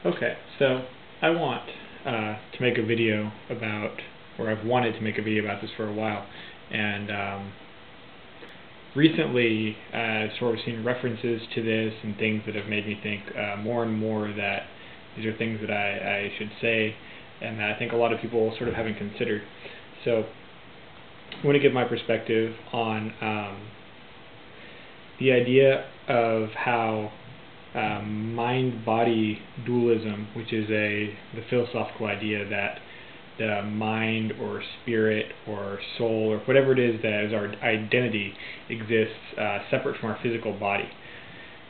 Okay, so I want to make a video about, or I've wanted to make a video about this for a while, and recently I've sort of seen references to this and things that have made me think more and more that these are things that I should say and that I think a lot of people sort of haven't considered. So I want to give my perspective on the idea of how mind-body dualism, which is the philosophical idea that the mind or spirit or soul or whatever it is that is our identity exists separate from our physical body.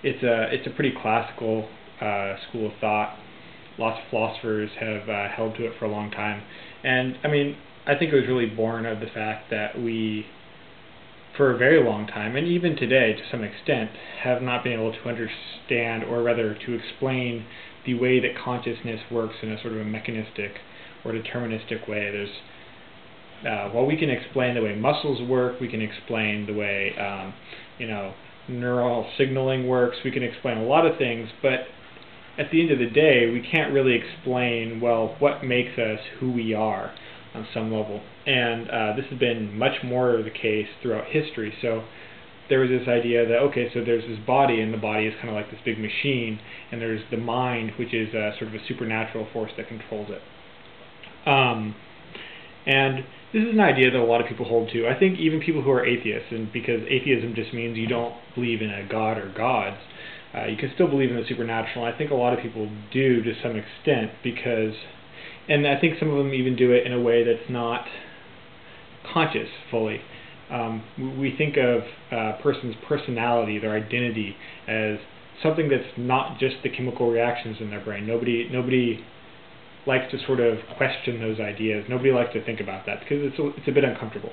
It's a pretty classical school of thought. Lots of philosophers have held to it for a long time, and I mean, I think it was really born of the fact that we, for a very long time, and even today to some extent, have not been able to understand, or rather to explain, the way that consciousness works in a sort of a mechanistic or deterministic way. There's, while we can explain the way muscles work, we can explain the way, neural signaling works, we can explain a lot of things, but at the end of the day, we can't really explain, well, what makes us who we are on some level. And this has been much more the case throughout history. So there was this idea that, okay, so there's this body, and the body is kind of like this big machine, and there's the mind, which is sort of a supernatural force that controls it. And this is an idea that a lot of people hold to. I think even people who are atheists, and because atheism just means you don't believe in a god or gods, you can still believe in the supernatural. I think a lot of people do to some extent because, and I think some of them even do it in a way that's not conscious fully. We think of a person's personality, their identity, as something that's not just the chemical reactions in their brain. Nobody likes to sort of question those ideas. Nobody likes to think about that because it's a bit uncomfortable.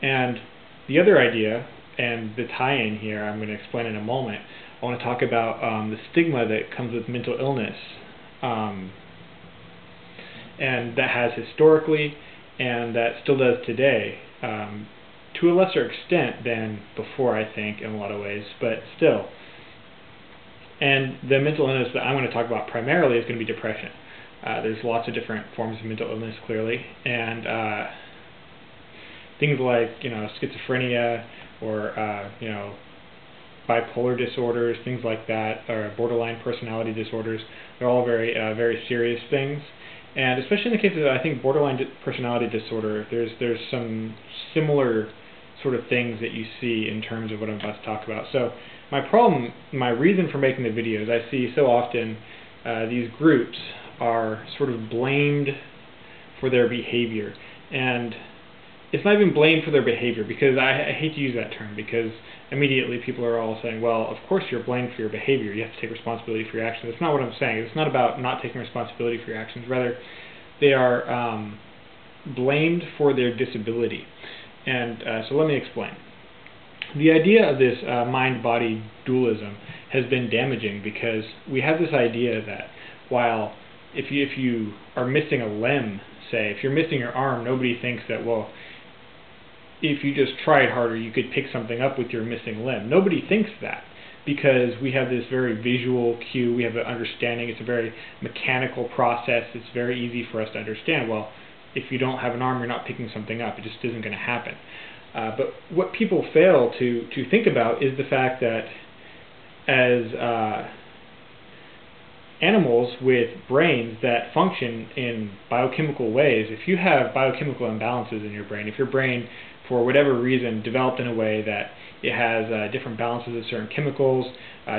And the other idea, and the tie-in here I'm going to explain in a moment, I want to talk about the stigma that comes with mental illness, and that has historically, and that still does today, to a lesser extent than before, I think, in a lot of ways, but still. And the mental illness that I want to talk about primarily is going to be depression. There's lots of different forms of mental illness, clearly, and things like, schizophrenia or, bipolar disorders, things like that, or borderline personality disorders. They're all very, very serious things. And especially in the case of, I think, borderline personality disorder, there's some similar sort of things that you see in terms of what I'm about to talk about. So my reason for making the videos, I see so often these groups are sort of blamed for their behavior. And it's not even blamed for their behavior, because I hate to use that term, because immediately people are all saying, well, of course you're blamed for your behavior, you have to take responsibility for your actions. That's not what I'm saying. It's not about not taking responsibility for your actions. Rather, they are blamed for their disability. And so let me explain. The idea of this mind-body dualism has been damaging, because we have this idea that while if you are missing a limb, say, if you're missing your arm, nobody thinks that, well, if you just tried harder, you could pick something up with your missing limb. Nobody thinks that, because we have this very visual cue, we have an understanding, it's a very mechanical process, it's very easy for us to understand, well, if you don't have an arm, you're not picking something up, it just isn't going to happen. But what people fail to think about is the fact that as animals with brains that function in biochemical ways, if you have biochemical imbalances in your brain, if your brain, for whatever reason, developed in a way that it has different balances of certain chemicals,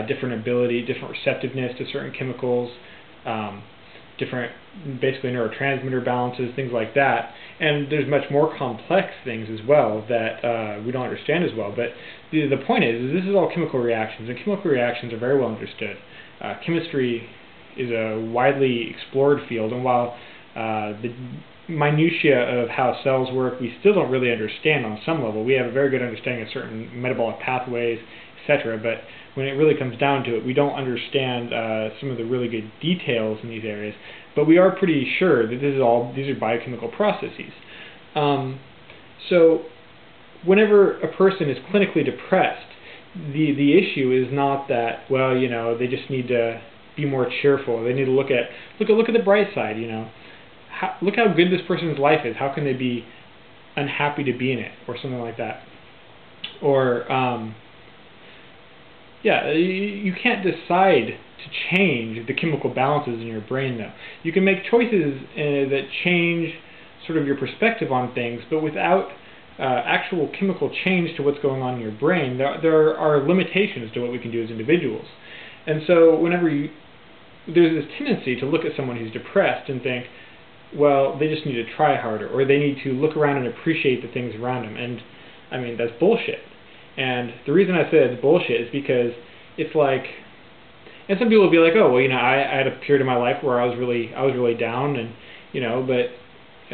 different ability, different receptiveness to certain chemicals, different basically neurotransmitter balances, things like that. And there's much more complex things as well that we don't understand as well. But the point is this is all chemical reactions, and chemical reactions are very well understood. Chemistry is a widely explored field, and while the minutiae of how cells work we still don't really understand on some level. We have a very good understanding of certain metabolic pathways, etc., but when it really comes down to it, we don't understand some of the really good details in these areas, but we are pretty sure that these are biochemical processes. So whenever a person is clinically depressed, the issue is not that, well, they just need to be more cheerful. They need to look at the bright side. Look how good this person's life is. How can they be unhappy to be in it, or something like that? Or yeah, you can't decide to change the chemical balances in your brain, though. You can make choices that change sort of your perspective on things, but without actual chemical change to what's going on in your brain, there are limitations to what we can do as individuals. And so whenever there's this tendency to look at someone who's depressed and think, well, they just need to try harder, or they need to look around and appreciate the things around them. And I mean, that's bullshit. And the reason I say it's bullshit is because it's like, and some people will be like, oh, well, I had a period in my life where I was really down, and but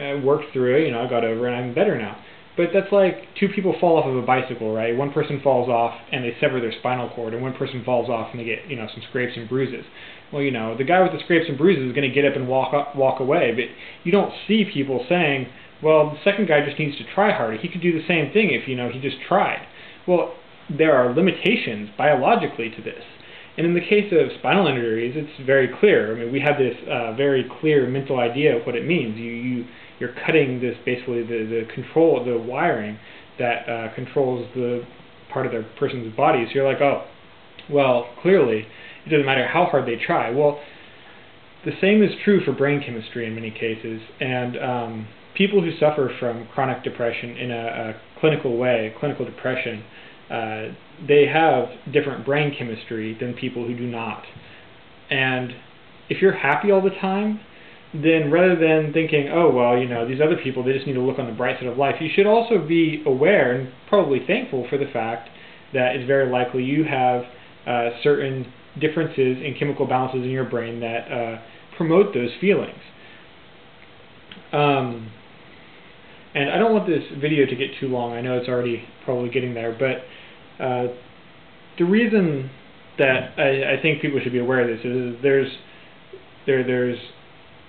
I worked through it. I got over it, and I'm better now. But that's like two people fall off of a bicycle, right? One person falls off and they sever their spinal cord, and one person falls off and they get some scrapes and bruises. Well, the guy with the scrapes and bruises is going to get up and walk away. But you don't see people saying, well, the second guy just needs to try harder. He could do the same thing if he just tried. Well, there are limitations biologically to this. And in the case of spinal injuries, it's very clear. I mean, we have this very clear mental idea of what it means. You're cutting this, basically the wiring that controls the part of their person's body. So you're like, oh, well, clearly it doesn't matter how hard they try. Well, the same is true for brain chemistry in many cases. And people who suffer from chronic depression in a clinical way, clinical depression, they have different brain chemistry than people who do not. And if you're happy all the time, then rather than thinking, oh, well, these other people, they just need to look on the bright side of life, you should also be aware and probably thankful for the fact that it's very likely you have certain differences in chemical balances in your brain that promote those feelings. And I don't want this video to get too long. I know it's already probably getting there, but the reason that I think people should be aware of this is there's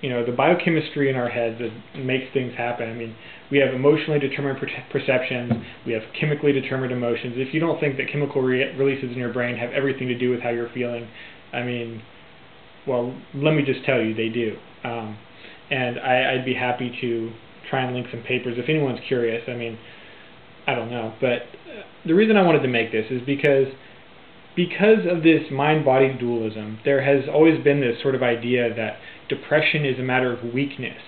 the biochemistry in our heads that makes things happen. I mean, we have emotionally determined perceptions, we have chemically determined emotions. If you don't think that chemical releases in your brain have everything to do with how you're feeling, I mean, well, let me just tell you, they do. And I'd be happy to try and link some papers if anyone's curious. I mean, I don't know, but the reason I wanted to make this is because of this mind-body dualism, there has always been this sort of idea that depression is a matter of weakness,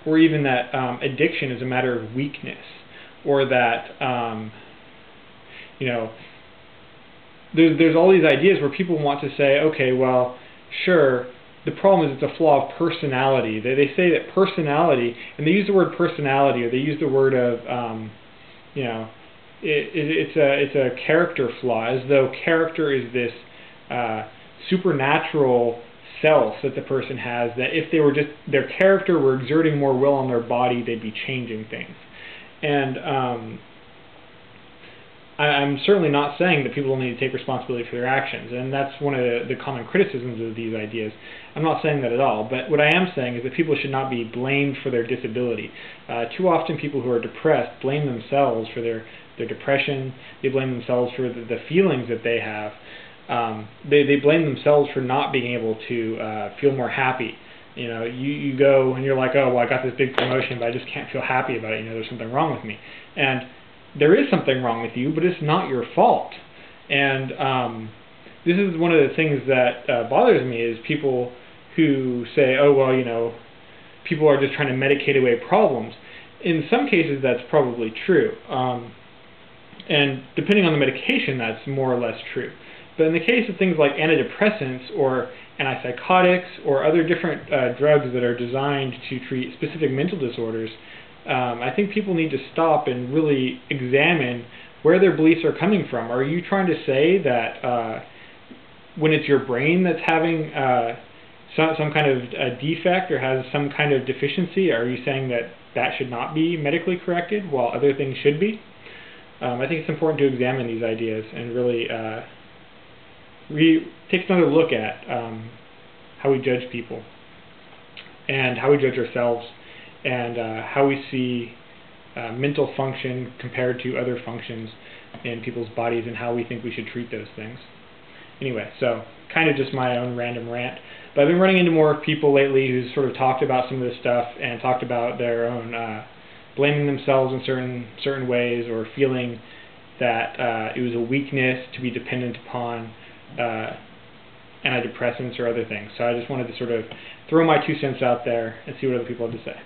or even that addiction is a matter of weakness, or that there's all these ideas where people want to say, okay, well, sure, the problem is it's a flaw of personality. They say that personality, and they use the word personality, or they use the word of it's a character flaw, as though character is this supernatural self that the person has, that if they were just, their character were exerting more will on their body, they'd be changing things. And I'm certainly not saying that people need to take responsibility for their actions, and that's one of the common criticisms of these ideas. I'm not saying that at all, but what I am saying is that people should not be blamed for their disability. Too often people who are depressed blame themselves for their depression. They blame themselves for the feelings that they have. They blame themselves for not being able to feel more happy. You go and you're like, oh, well, I got this big promotion, but I just can't feel happy about it. There's something wrong with me. And there is something wrong with you, but it's not your fault. And this is one of the things that bothers me, is people who say, oh, well, people are just trying to medicate away problems. In some cases, that's probably true. And depending on the medication, that's more or less true. But in the case of things like antidepressants or antipsychotics or other different drugs that are designed to treat specific mental disorders, I think people need to stop and really examine where their beliefs are coming from. Are you trying to say that when it's your brain that's having some kind of defect or has some kind of deficiency, are you saying that that should not be medically corrected while other things should be? I think it's important to examine these ideas and really take another look at how we judge people and how we judge ourselves, and how we see mental function compared to other functions in people's bodies, and how we think we should treat those things. Anyway, so kind of just my own random rant. But I've been running into more people lately who've sort of talked about some of this stuff and talked about their own blaming themselves in certain ways, or feeling that it was a weakness to be dependent upon antidepressants or other things. So I just wanted to sort of throw my 2 cents out there and see what other people had to say.